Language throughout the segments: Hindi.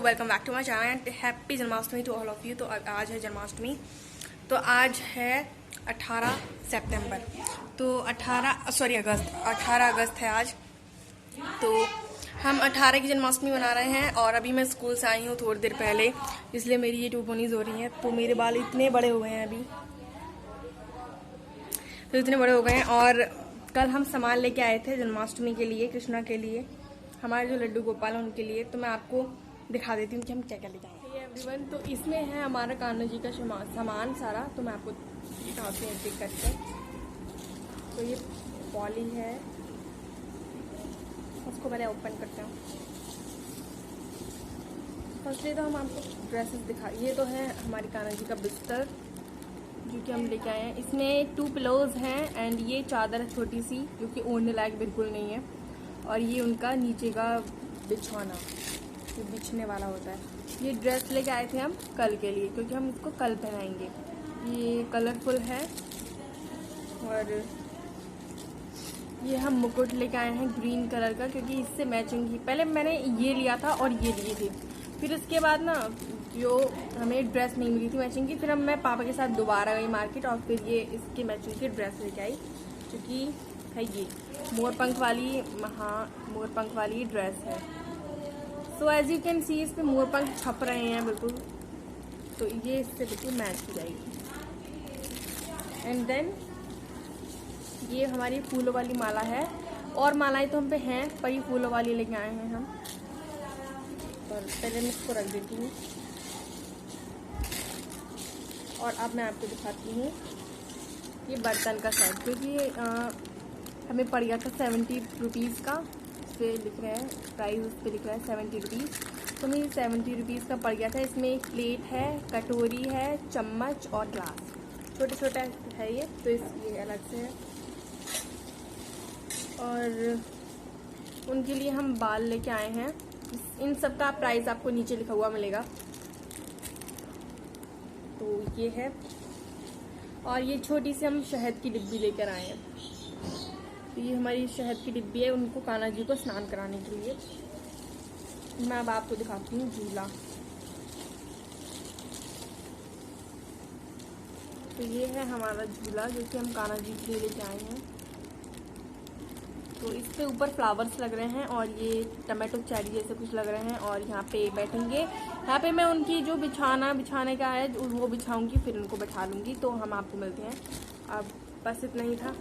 Welcome back to my channel and happy Janmashtami to all of you. तो आज है जन्माष्टमी। तो आज है 18 सितंबर, तो 18 अगस्त है आज। तो हम 18 की जन्माष्टमी मना रहे हैं और अभी मैं स्कूल से आई हूँ थोड़ी देर पहले, इसलिए मेरी ये 2 पोनीज हो रही हैं। तो मेरे बाल इतने बड़े हो गए हैं अभी, तो इतने बड़े हो गए हैं। और कल हम सामान लेके आए थे जन्माष्टमी के लिए, कृष्णा के लिए, हमारे जो लड्डू गोपाल हैं उनके लिए। तो मैं आपको दिखा देती हूँ कि हम क्या क्या लेके आए एवरीवन। तो इसमें है हमारा कान्हा जी का सामान सारा, तो मैं आपको दिखाती हूँ एक करके। तो ये पॉली है, उसको पहले ओपन करते हैं। फर्स्टली तो हम आपको ड्रेसेस दिखा, ये तो है हमारी कान्हा जी का बिस्तर जो कि हम लेके आए हैं। इसमें 2 पिलोज हैं एंड ये चादर है छोटी सी, जो कि ओढ़ने लायक बिल्कुल नहीं है। और ये उनका नीचे का बिछौना, जो बिछने वाला होता है। ये ड्रेस लेके आए थे हम कल के लिए, क्योंकि हम इसको कल पहनाएंगे। ये कलरफुल है। और ये हम मुकुट लेके आए हैं ग्रीन कलर का, क्योंकि इससे मैचिंग ही पहले मैंने ये लिया था और ये लिए थे। फिर उसके बाद ना जो हमें ड्रेस नहीं मिली थी मैचिंग की, फिर मैं पापा के साथ दोबारा गई मार्केट और फिर ये इसकी मैचिंग की ड्रेस लेके आई, क्योंकि है ये मोरपंख वाली, हाँ मोरपंख वाली ड्रेस है। So as you can see इस पे मोरपंख छप रहे हैं बिल्कुल, तो ये इससे बिल्कुल मैच हो जाएगी। एंड देन ये हमारी फूलों वाली माला है, और मालाएं तो हम पे हैं पर ये फूलों वाली लेके आए हैं हम। और पहले मैं इसको रख देती हूँ और अब मैं आपको दिखाती हूँ ये बर्तन का सेट, क्योंकि हमें पड़ गया था 70 रुपीज़ का। इस पर लिख रहा है प्राइस, उस पर लिख रहा है 70 रुपीज़। तो मुझे 70 रुपीज़ का पड़ गया था। इसमें एक प्लेट है, कटोरी है, चम्मच और ग्लास, छोटे छोटे है ये, तो ये अलग से है। और उनके लिए हम बाल लेके आए हैं। इन सब का प्राइस आपको नीचे लिखा हुआ मिलेगा। तो ये है, और ये छोटी सी हम शहद की डिब्बी लेकर आए हैं। तो ये हमारी शहद की डिब्बी है उनको कान्हा जी को स्नान कराने के लिए। मैं अब आपको दिखाती हूँ झूला। तो ये है हमारा झूला जो कि हम कान्हा जी के लिए लेके आए हैं। तो इसके ऊपर फ्लावर्स लग रहे हैं और ये टमाटो चेरी जैसे कुछ लग रहे हैं। और यहाँ पे बैठेंगे, यहाँ पे मैं उनकी जो बिछाने का है वो बिछाऊंगी, फिर उनको बैठा लूँगी। तो हम आपको मिलते हैं। अब बस इतना ही था,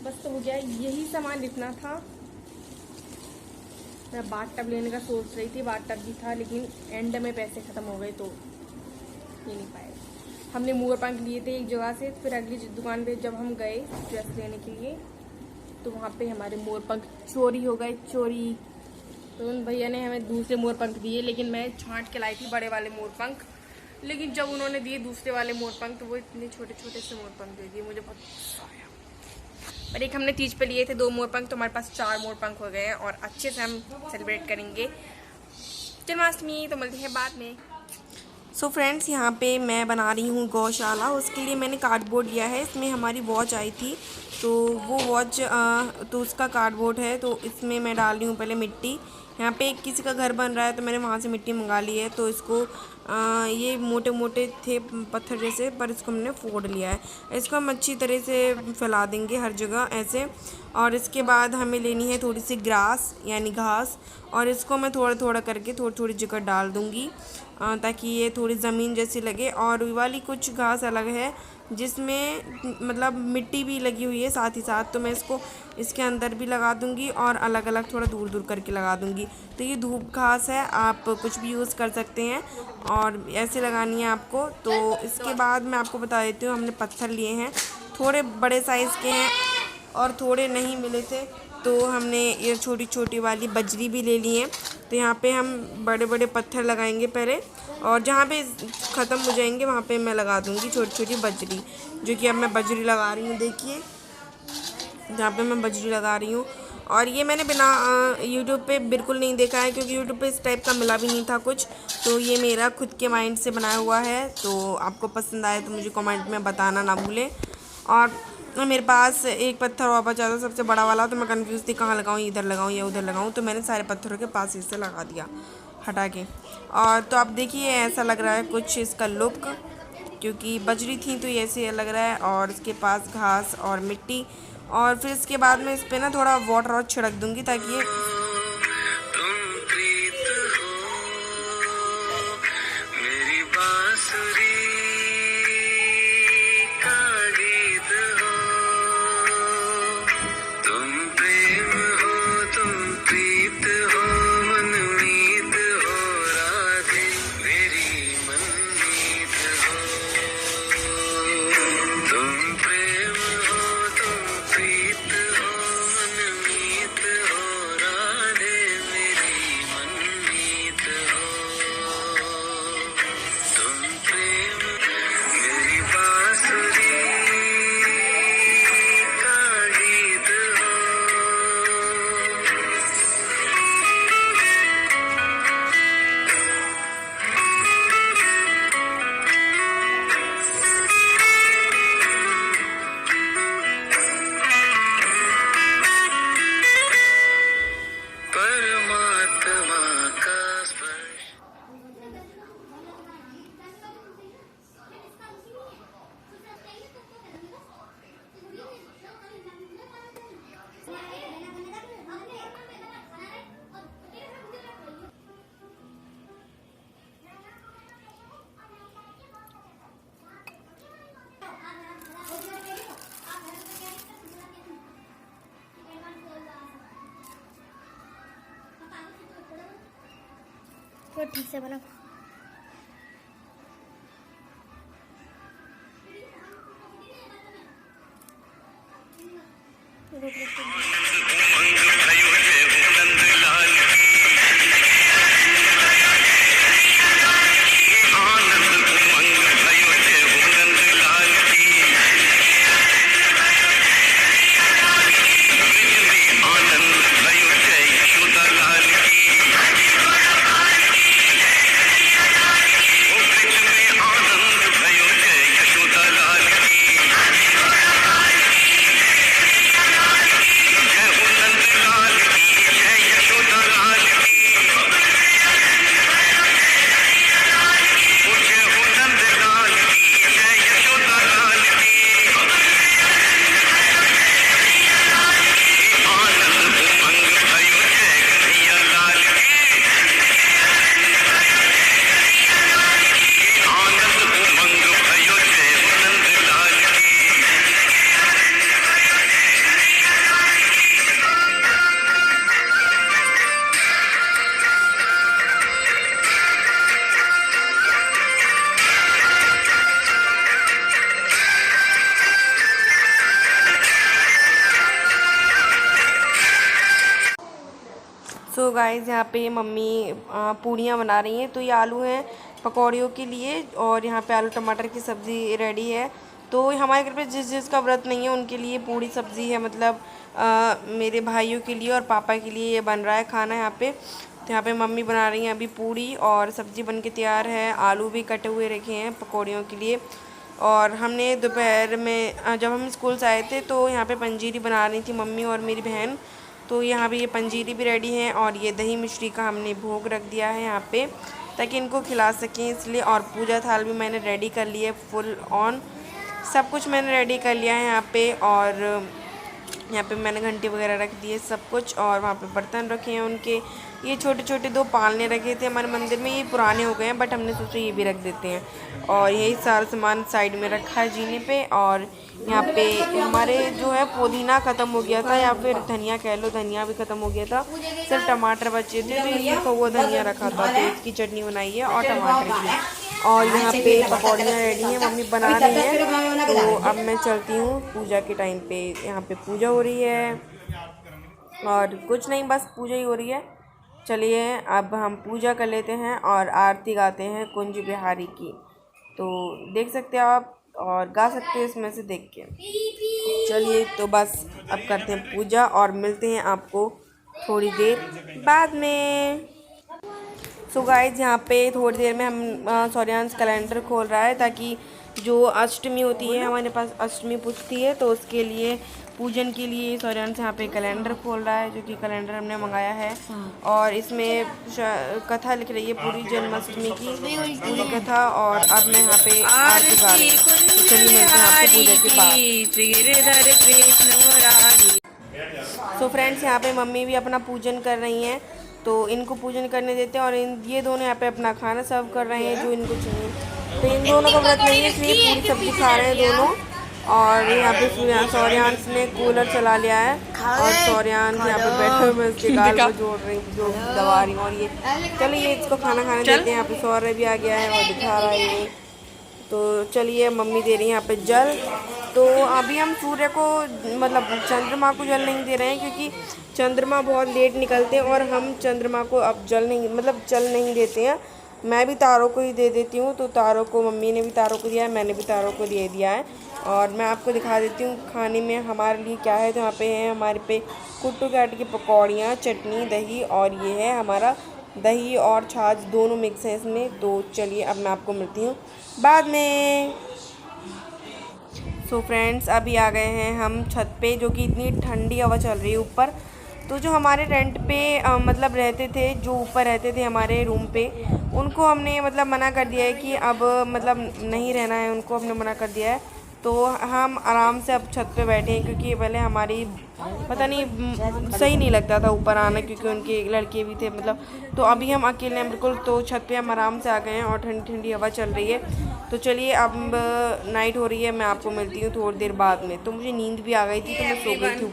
बस तो हो गया, यही सामान इतना था। मैं बाथ टब लेने का सोच रही थी, बाथ टब भी था, लेकिन एंड में पैसे ख़त्म हो गए तो ले नहीं पाए। हमने मोरपंख लिए थे एक जगह से, फिर अगली दुकान पे जब हम गए ड्रेस लेने के लिए तो वहाँ पे हमारे मोरपंख चोरी हो गए, चोरी। तो उन भैया ने हमें दूसरे मोरपंख दिए, लेकिन मैं छांट के लाई थी बड़े वाले मोरपंख। लेकिन जब उन्होंने दिए दूसरे वाले मोरपंख तो वो इतने छोटे छोटे से मोरपंख दे दिए, मुझे बहुत गुस्सा आया। पर एक हमने तीज पे लिए थे 2 मोरपंख, तो हमारे पास 4 मोरपंख हो गए हैं और अच्छे से हम सेलिब्रेट करेंगे जन्माष्टमी। तो मिलते हैं बाद में। सो फ्रेंड्स, यहाँ पे मैं बना रही हूँ गौशाला। उसके लिए मैंने कार्डबोर्ड लिया है। इसमें हमारी वॉच आई थी, तो वो वॉच तो उसका कार्डबोर्ड है। तो इसमें मैं डाल रही हूँ पहले मिट्टी। यहाँ पे किसी का घर बन रहा है तो मैंने वहाँ से मिट्टी मंगा ली है। तो इसको ये मोटे मोटे थे पत्थर जैसे, पर इसको हमने फोड़ लिया है। इसको हम अच्छी तरह से फैला देंगे हर जगह ऐसे। और इसके बाद हमें लेनी है थोड़ी सी ग्रास यानी घास, और इसको मैं थोड़ा थोड़ा करके थोड़ी थोड़ी जगह डाल दूँगी ताकि ये थोड़ी ज़मीन जैसी लगे। और वाली कुछ घास अलग है जिसमें मतलब मिट्टी भी लगी हुई है साथ ही साथ, तो मैं इसको इसके अंदर भी लगा दूंगी और अलग अलग थोड़ा दूर दूर करके लगा दूंगी। तो ये धूप घास है, आप कुछ भी यूज़ कर सकते हैं और ऐसे लगानी है आपको। तो इसके बाद मैं आपको बता देती हूँ, हमने पत्थर लिए हैं, थोड़े बड़े साइज़ के हैं और थोड़े नहीं मिले थे, तो हमने ये छोटी छोटी वाली बजरी भी ले ली है। तो यहाँ पे हम बड़े बड़े पत्थर लगाएंगे पहले, और जहाँ पे ख़त्म हो जाएंगे वहाँ पे मैं लगा दूँगी छोटी छोटी बजरी, जो कि अब मैं बजरी लगा रही हूँ। देखिए जहाँ पे मैं बजरी लगा रही हूँ। और ये मैंने बिना यूट्यूब पे बिल्कुल नहीं देखा है, क्योंकि यूट्यूब पे इस टाइप का मिला भी नहीं था कुछ। तो ये मेरा खुद के माइंड से बनाया हुआ है। तो आपको पसंद आए तो मुझे कमेंट में बताना ना भूलें। और मेरे पास एक पत्थर और बचा था सबसे बड़ा वाला, तो मैं कंफ्यूज थी कहाँ लगाऊँ, इधर लगाऊँ या उधर लगाऊँ, तो मैंने सारे पत्थरों के पास ही से लगा दिया हटा के। और तो अब देखिए ऐसा लग रहा है कुछ इसका लुक, क्योंकि बजरी थी तो ये ऐसे लग रहा है। और इसके पास घास और मिट्टी, और फिर इसके बाद में इस पर ना थोड़ा वाटर और छिड़क दूंगी ताकि ये ठीक से बना। सो गाइस यहाँ पे मम्मी पूड़ियाँ बना रही हैं। तो ये आलू हैं पकौड़ियों के लिए, और यहाँ पे आलू टमाटर की सब्ज़ी रेडी है। तो हमारे घर पे जिस जिसका व्रत नहीं है उनके लिए पूड़ी सब्ज़ी है, मतलब मेरे भाइयों के लिए और पापा के लिए ये बन रहा है खाना यहाँ पे। तो यहाँ पे मम्मी बना रही हैं अभी पूड़ी, और सब्ज़ी बन के तैयार है। आलू भी कटे हुए रखे हैं पकौड़ियों के लिए। और हमने दोपहर में जब हम स्कूल से आए थे तो यहाँ पे पंजीरी बना रही थी मम्मी और मेरी बहन। तो यहाँ पे ये पंजीरी भी रेडी है, और ये दही मिश्री का हमने भोग रख दिया है यहाँ पे ताकि इनको खिला सकें इसलिए। और पूजा थाल भी मैंने रेडी कर ली है, फुल ऑन सब कुछ मैंने रेडी कर लिया है यहाँ पे। और यहाँ पे मैंने घंटी वगैरह रख दी है सब कुछ, और वहाँ पे बर्तन रखे हैं उनके। ये छोटे छोटे 2 पालने रखे थे हमारे मंदिर में, ये पुराने हो गए हैं बट हमने सोचा ये भी रख देते हैं। और यही सारा सामान साइड में रखा है जीने पे। और यहाँ पे हमारे जो है पुदीना ख़त्म हो गया था, या फिर धनिया कह लो, धनिया भी ख़त्म हो गया था, सिर्फ टमाटर बचे थे। तो ये वो धनिया रखा था, तो इसकी चटनी बनाई है और टमाटर की। और यहाँ पे पकौड़ियाँ रेडी हैं, मम्मी बना रही हैं। तो अब मैं चलती हूँ पूजा के टाइम पे। यहाँ पे पूजा हो रही है और कुछ नहीं, बस पूजा ही हो रही है। चलिए अब हम पूजा कर लेते हैं और आरती गाते हैं कुंज बिहारी की। तो देख सकते हो आप और गा सकते हो इसमें से देख के। चलिए तो बस अब करते हैं पूजा और मिलते हैं आपको थोड़ी देर बाद में। सो गाइस यहाँ पे थोड़ी देर में हम सौर्यांश कैलेंडर खोल रहा है ताकि जो अष्टमी होती है, हमारे पास अष्टमी पूछती है, तो उसके लिए पूजन के लिए सौर्यान से यहाँ पे कैलेंडर खोल रहा है, जो कि कैलेंडर हमने मंगाया है। और इसमें कथा लिख रही है पूरी जन्माष्टमी की पूरी कथा। और अब मैं यहाँ पे आरती गा रही हूँ। चलिए मिलते हैं आपको पूजा के बाद। सो फ्रेंड्स, यहाँ पे मम्मी भी अपना पूजन कर रही हैं, तो इनको पूजन करने देते हैं। और ये दोनों यहाँ पे अपना खाना सर्व कर रहे हैं जो इनको चाहिए। तो इन दोनों का व्रत नहीं है, इसलिए पूरी सब्जी खा रहे हैं दोनों। और यहाँ पे सौर्यांश ने कूलर चला लिया है और सौर्यांश यहाँ पे बैठे हुए उसके गाल को जोड़ रही, जो दबा रही हूँ। और ये चलिए इसको खाना खाने देते हैं। यहाँ पे सौर्य भी आ गया है और दिखा रहा है ये। तो चलिए मम्मी दे रही है यहाँ पे जल। तो अभी हम सूर्य को मतलब चंद्रमा को जल नहीं दे रहे हैं, क्योंकि चंद्रमा बहुत लेट निकलते हैं और हम चंद्रमा को अब जल नहीं देते हैं। मैं भी तारों को ही दे देती हूँ। तो तारों को मम्मी ने भी तारों को दिया है, मैंने भी तारों को दे दिया है। और मैं आपको दिखा देती हूँ खाने में हमारे लिए क्या है। तो यहाँ पे है हमारे पे कुट्टू कैट की पकौड़ियाँ, चटनी, दही, और ये है हमारा दही और छाछ दोनों मिक्स है इसमें। तो चलिए अब मैं आपको मिलती हूँ बाद में। सो फ्रेंड्स, अभी आ गए हैं हम छत पे, जो कि इतनी ठंडी हवा चल रही है ऊपर। तो जो हमारे रेंट पे मतलब रहते थे, जो ऊपर रहते थे हमारे रूम पे, उनको हमने मतलब मना कर दिया है कि अब मतलब नहीं रहना है, उनको हमने मना कर दिया है। तो हम आराम से अब छत पे बैठे हैं, क्योंकि पहले हमारी पता नहीं सही नहीं लगता था ऊपर आना, क्योंकि उनके लड़के भी थे मतलब। तो अभी हम अकेले हैं बिल्कुल, तो छत पे हम आराम से आ गए हैं और ठंडी ठंडी हवा चल रही है। तो चलिए अब नाइट हो रही है, मैं आपको मिलती हूँ थोड़ी देर बाद में। तो मुझे नींद भी आ गई थी, तो मैं सो गई थी।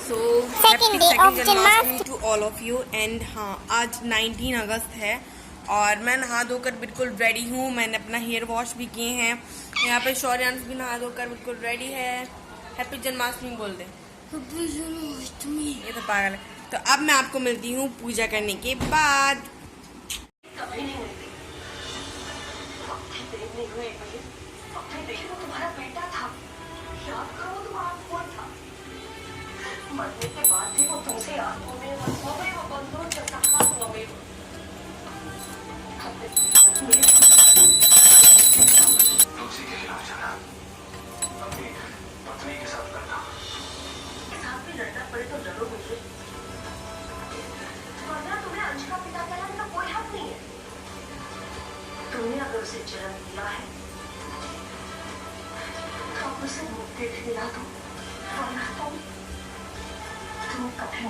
So happy second Janmashtami to all of you. And हाँ, आज 19 अगस्त है और मैं नहा धोकर बिल्कुल रेडी हूँ। मैंने अपना हेयर वॉश भी किए हैं। यहाँ पे शौर्यांश भी नहा धोकर बिल्कुल रेडी है। हैप्पी जन्माष्टमी बोल दे। हैप्पी जन्माष्टमी। ये तो पागल है। तो अब मैं आपको मिलती हूँ पूजा करने के बाद। मरने के बाद भी वो तुमसे आंखों में वो बंधुओं से सखा हुआ में तुलसी के खिलाफ जाना, अपनी पत्नी के साथ लड़ना, साथ भी लड़ना पड़े तो लड़ो मुझे, वरना तुम्हें अंश का पिता कहलाने का कोई हक नहीं है। तुमने अगर उसे जन्म दिया है तो अब उसे मुक्ति दिला दो, वरना तुम कभी